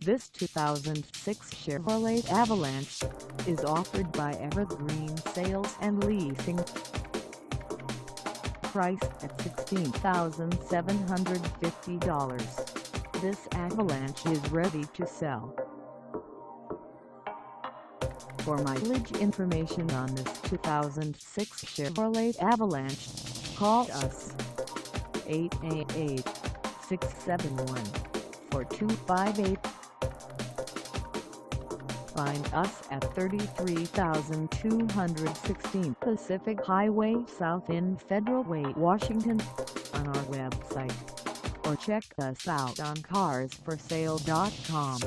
This 2006 Chevrolet Avalanche is offered by Evergreen Sales and Leasing. Priced at $16,750, this Avalanche is ready to sell. For mileage information on this 2006 Chevrolet Avalanche, call us 888-671-4258. Find us at 33,216 Pacific Highway South in Federal Way, Washington, on our website, or check us out on carsforsale.com.